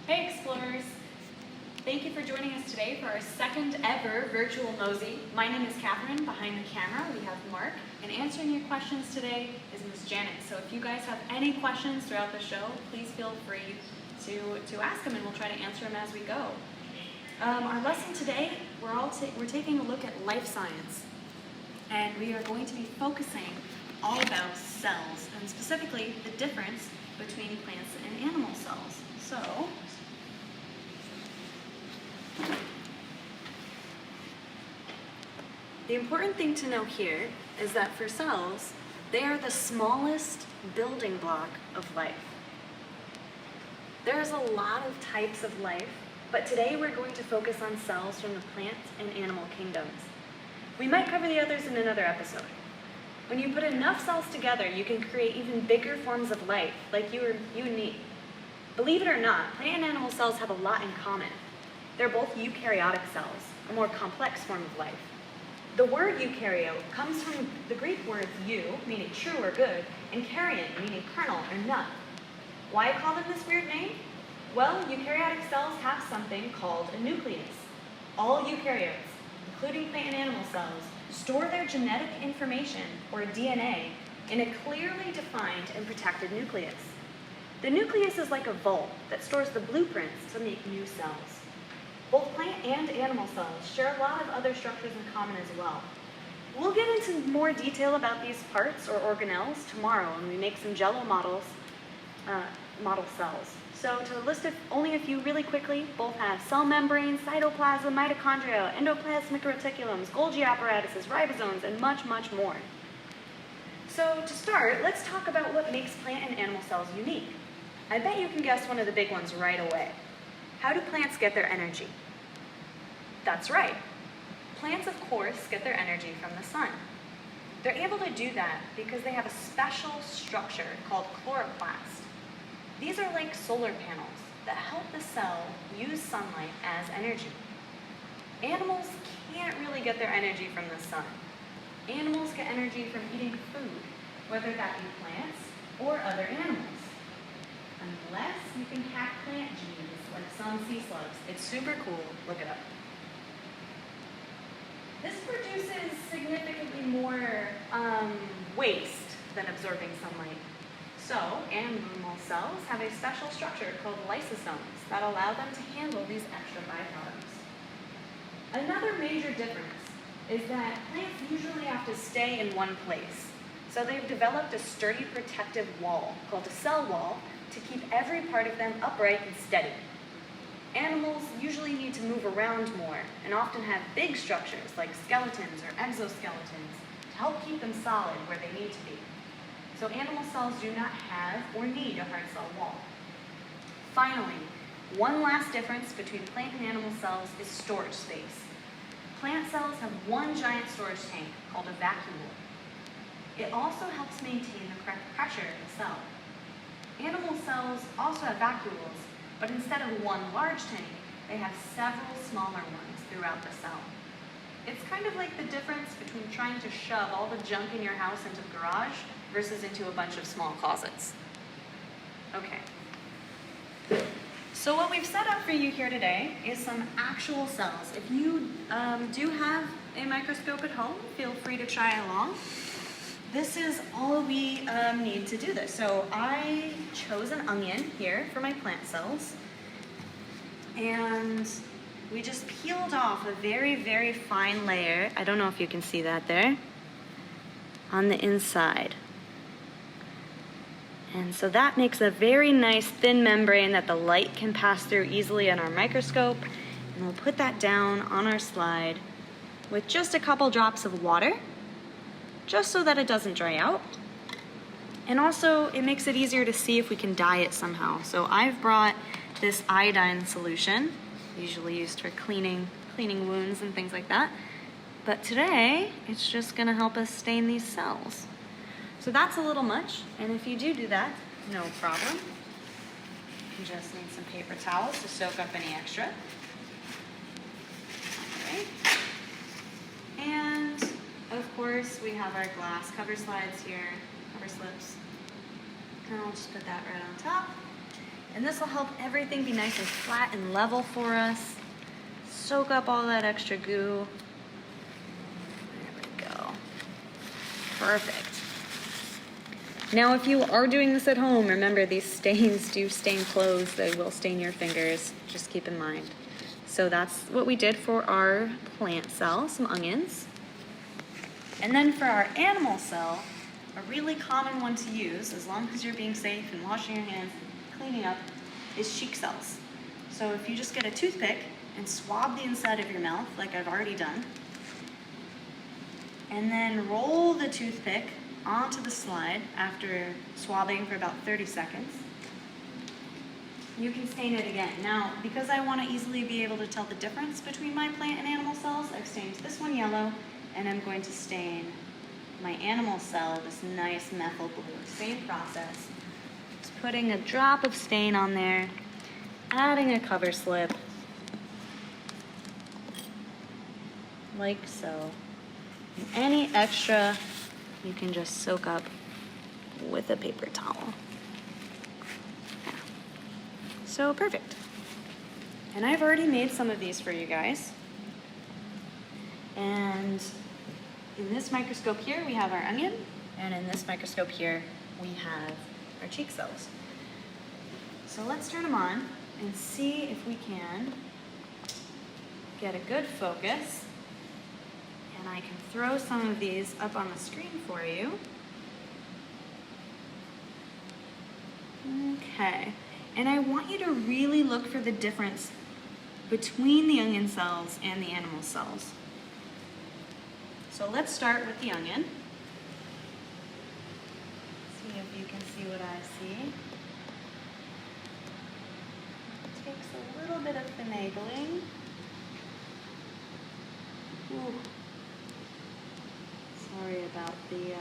Hey Explorers! Thank you for joining us today for our second ever virtual MOSI. My name is Catherine. Behind the camera we have Mark, and answering your questions today is Ms. Janet. So if you guys have any questions throughout the show, please feel free to ask them and we'll try to answer them as we go. Our lesson today, we're taking a look at life science, and we are going to be focusing all about cells, and specifically the difference between plants and animal cells. So, the important thing to know here is that for cells, they are the smallest building block of life. There's a lot of types of life, but today we're going to focus on cells from the plant and animal kingdoms. We might cover the others in another episode. When you put enough cells together, you can create even bigger forms of life, like you and me. Believe it or not, plant and animal cells have a lot in common. They're both eukaryotic cells, a more complex form of life. The word eukaryote comes from the Greek words eu, meaning true or good, and karyon, meaning kernel or nut. Why call them this weird name? Well, eukaryotic cells have something called a nucleus. All eukaryotes, including plant and animal cells, store their genetic information, or DNA, in a clearly defined and protected nucleus. The nucleus is like a vault that stores the blueprints to make new cells. Both plant and animal cells share a lot of other structures in common as well. We'll get into more detail about these parts or organelles tomorrow when we make some Jello model cells. So to list only a few really quickly, both have cell membranes, cytoplasm, mitochondria, endoplasmic reticulums, Golgi apparatuses, ribosomes, and much, much more. So to start, let's talk about what makes plant and animal cells unique. I bet you can guess one of the big ones right away. How do plants get their energy? That's right. Plants, of course, get their energy from the sun. They're able to do that because they have a special structure called chloroplast. These are like solar panels that help the cell use sunlight as energy. Animals can't really get their energy from the sun. Animals get energy from eating food, whether that be plants or other animals. Unless you can hack plant genes like some sea slugs. It's super cool. Look it up. This produces significantly more waste than absorbing sunlight. So, animal cells have a special structure called lysosomes that allow them to handle these extra byproducts. Another major difference is that plants usually have to stay in one place. So they've developed a sturdy protective wall called a cell wall to keep every part of them upright and steady. Animals usually need to move around more and often have big structures like skeletons or exoskeletons to help keep them solid where they need to be. So animal cells do not have or need a hard cell wall. Finally, one last difference between plant and animal cells is storage space. Plant cells have one giant storage tank called a vacuole. It also helps maintain the correct pressure in the cell. Animal cells also have vacuoles, but instead of one large tank, they have several smaller ones throughout the cell. It's kind of like the difference between trying to shove all the junk in your house into the garage versus into a bunch of small closets. Okay. So what we've set up for you here today is some actual cells. If you do have a microscope at home, feel free to try along. This is all we need to do this. So I chose an onion here for my plant cells, and we just peeled off a very, very fine layer. I don't know if you can see that there, on the inside. And so that makes a very nice thin membrane that the light can pass through easily on our microscope. And we'll put that down on our slide with just a couple drops of water, just so that it doesn't dry out. And also, it makes it easier to see if we can dye it somehow. So I've brought this iodine solution, usually used for cleaning wounds and things like that. But today, it's just gonna help us stain these cells. So that's a little much, and if you do that, no problem. You just need some paper towels to soak up any extra. All right. And of course, we have our glass cover slides here, cover slips. And I'll just put that right on top. And this will help everything be nice and flat and level for us. Soak up all that extra goo. There we go. Perfect. Now, if you are doing this at home, remember these stains do stain clothes. They will stain your fingers. Just keep in mind. So that's what we did for our plant cell, some onions. And then for our animal cell, a really common one to use, as long as you're being safe and washing your hands and cleaning up, is cheek cells. So if you just get a toothpick and swab the inside of your mouth, like I've already done, and then roll the toothpick onto the slide after swabbing for about 30 seconds, you can stain it again. Now, because I want to easily be able to tell the difference between my plant and animal cells, I've stained this one yellow, and I'm going to stain my animal cell this nice methyl blue. Same process. Just putting a drop of stain on there, adding a cover slip, like so. And any extra you can just soak up with a paper towel. Yeah. So perfect. And I've already made some of these for you guys. And in this microscope here, we have our onion. And in this microscope here, we have our cheek cells. So let's turn them on and see if we can get a good focus. And I can throw some of these up on the screen for you. Okay, and I want you to really look for the difference between the onion cells and the animal cells. So let's start with the onion. See if you can see what I see. It takes a little bit of finagling. Ooh. Sorry about the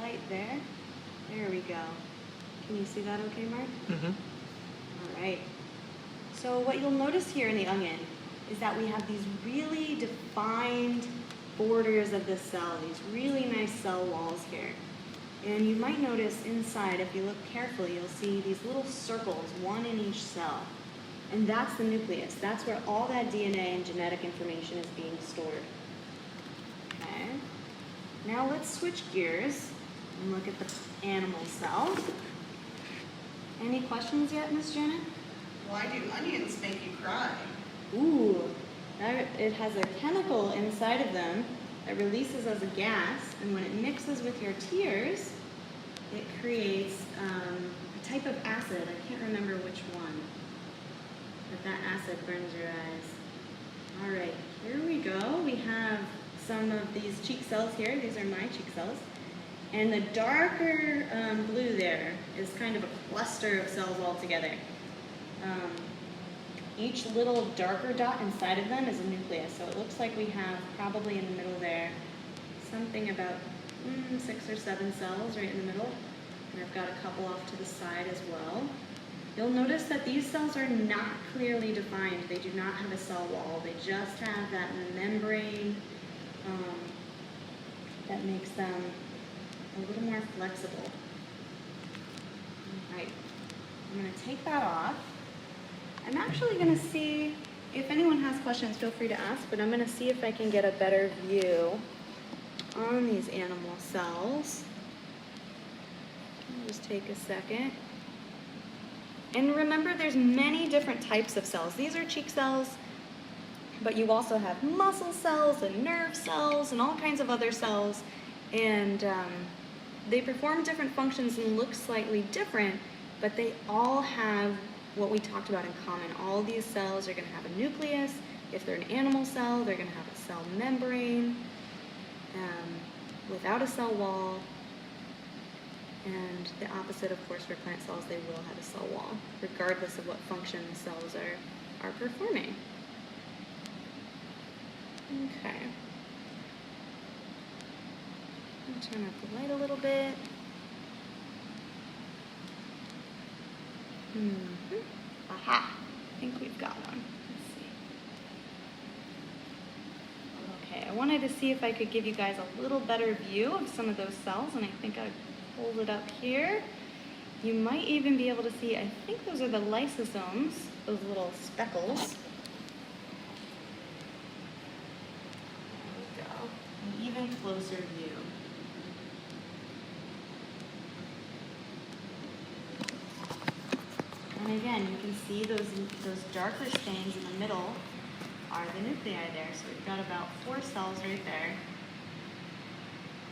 light there. There we go. Can you see that okay, Mark? Mm-hmm. All right. So what you'll notice here in the onion is that we have these really defined borders of the cell, these really nice cell walls here. And you might notice inside, if you look carefully, you'll see these little circles, one in each cell. And that's the nucleus. That's where all that DNA and genetic information is being stored. Okay. Now let's switch gears and look at the animal cell. Any questions yet, Miss Janet? Why do onions make you cry? Ooh, it has a chemical inside of them that releases as a gas, and when it mixes with your tears, it creates a type of acid. I can't remember which one, but that acid burns your eyes. All right, here we go. We have some of these cheek cells here. These are my cheek cells. And the darker blue there is kind of a cluster of cells all together. Each little darker dot inside of them is a nucleus. So it looks like we have probably in the middle there something about 6 or 7 cells right in the middle. And I've got a couple off to the side as well. You'll notice that these cells are not clearly defined. They do not have a cell wall. They just have that membrane that makes them a little more flexible. All right, I'm going to take that off. I'm actually going to see, if anyone has questions, feel free to ask, but I'm going to see if I can get a better view on these animal cells. I'll just take a second. And remember, there's many different types of cells. These are cheek cells, but you also have muscle cells and nerve cells and all kinds of other cells. And they perform different functions and look slightly different, but they all have what we talked about in common. All these cells are going to have a nucleus. If they're an animal cell, they're going to have a cell membrane without a cell wall. And the opposite, of course, for plant cells, they will have a cell wall, regardless of what function the cells are performing. Okay. I'll turn up the light a little bit. Aha! I think we've got one. Let's see. Okay, I wanted to see if I could give you guys a little better view of some of those cells, and I think I pulled it up here. You might even be able to see, I think those are the lysosomes, those little speckles. There we go. An even closer view. And again, you can see those darker stains in the middle are the nuclei there. So we've got about 4 cells right there.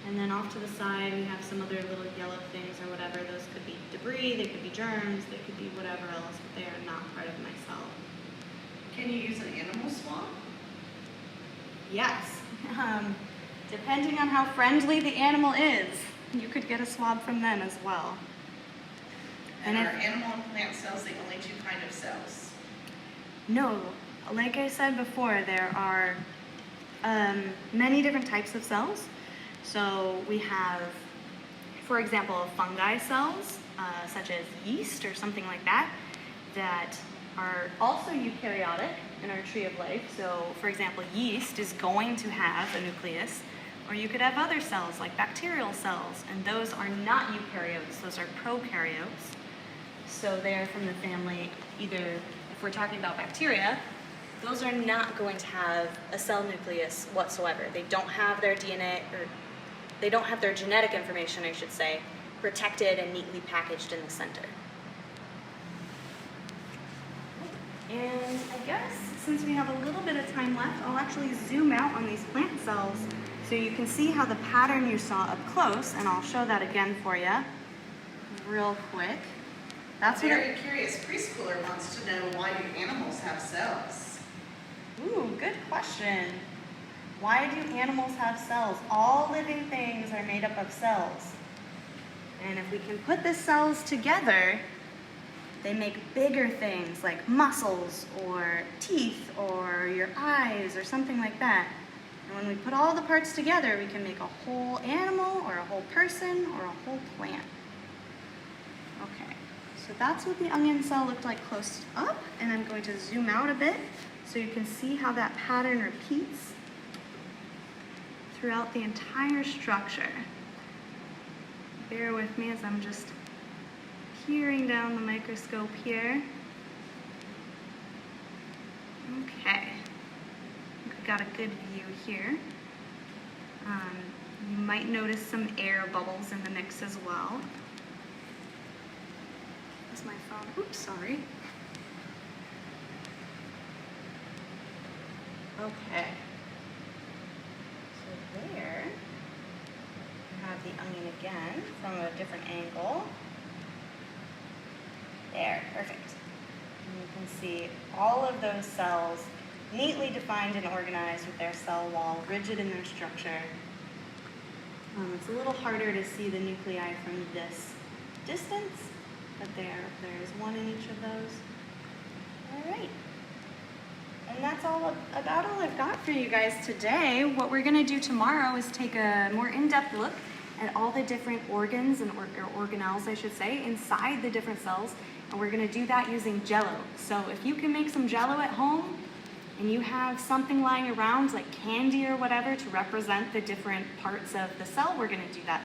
And then off to the side, we have some other little yellow things or whatever. Those could be debris, they could be germs, they could be whatever else, but they are not part of my cell. Can you use an animal swab? Yes. Depending on how friendly the animal is, you could get a swab from them as well. And are animal and plant cells the only 2 kinds of cells? No, like I said before, there are many different types of cells. So we have, for example, fungi cells, such as yeast or something like that, that are also eukaryotic in our tree of life. So, for example, yeast is going to have a nucleus, or you could have other cells like bacterial cells, and those are not eukaryotes, those are prokaryotes. So they're from the family, either, if we're talking about bacteria, those are not going to have a cell nucleus whatsoever. They don't have their DNA, or they don't have their genetic information, I should say, protected and neatly packaged in the center. And I guess since we have a little bit of time left, I'll actually zoom out on these plant cells so you can see how the pattern you saw up close, and I'll show that again for you real quick. That's what Very curious preschooler wants to know, why do animals have cells? Ooh, good question. Why do animals have cells? All living things are made up of cells. And if we can put the cells together, they make bigger things like muscles or teeth or your eyes or something like that. And when we put all the parts together, we can make a whole animal or a whole person or a whole plant. Okay, so that's what the onion cell looked like close up, and I'm going to zoom out a bit so you can see how that pattern repeats throughout the entire structure. Bear with me as I'm just peering down the microscope here. Okay, we've got a good view here. You might notice some air bubbles in the mix as well. That's my phone. Oops, sorry. Okay. So there, you have the onion again from a different angle. There, perfect. And you can see all of those cells neatly defined and organized with their cell wall, rigid in their structure. It's a little harder to see the nuclei from this distance, but there's one in each of those. All right. And that's about all I've got for you guys today. What we're going to do tomorrow is take a more in-depth look at all the different organs, or organelles, I should say, inside the different cells. And we're going to do that using Jell-O. So if you can make some Jell-O at home, and you have something lying around like candy or whatever to represent the different parts of the cell, we're going to do that.